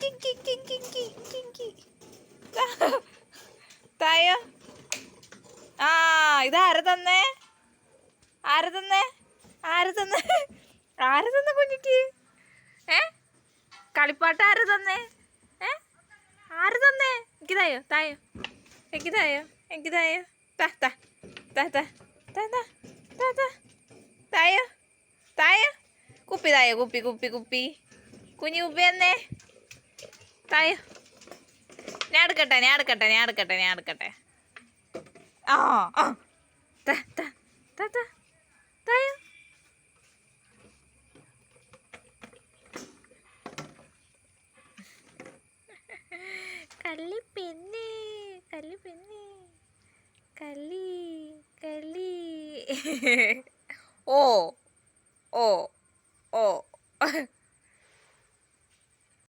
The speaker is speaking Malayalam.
Kinky Kinky Kinky തായോ. ആ ഇതാര തന്നേ? ആര് തന്നേ? ആര് തന്നേ? ആര് തന്ന കുഞ്ഞിക്ക്? കളിപ്പാട്ട ആര് തന്നേ? ആര് തന്നേ? എനിക്ക് തായോ, തായോ, എനിക്ക് തായോ, എനിക്ക് തായോ, താ താ താ താ താ താ താ താ തായോ, തായോ, കുപ്പി തായോ, കുപ്പി കുപ്പി കുപ്പി, കുഞ്ഞു കുപ്പി തന്നേ തായോ. ഞാൻ എടുക്കട്ടെ, ഞാൻ എടുക്കട്ടെ, ഞാൻ എടുക്കട്ടെ, ഞാൻ എടുക്കട്ടെ. ആ ആ താ താ താ താ തായോ. കള്ളി പെണ്ണേ, കള്ളി പെണ്ണേ, കള്ളി കള്ളി. ഓ ഓ ഓ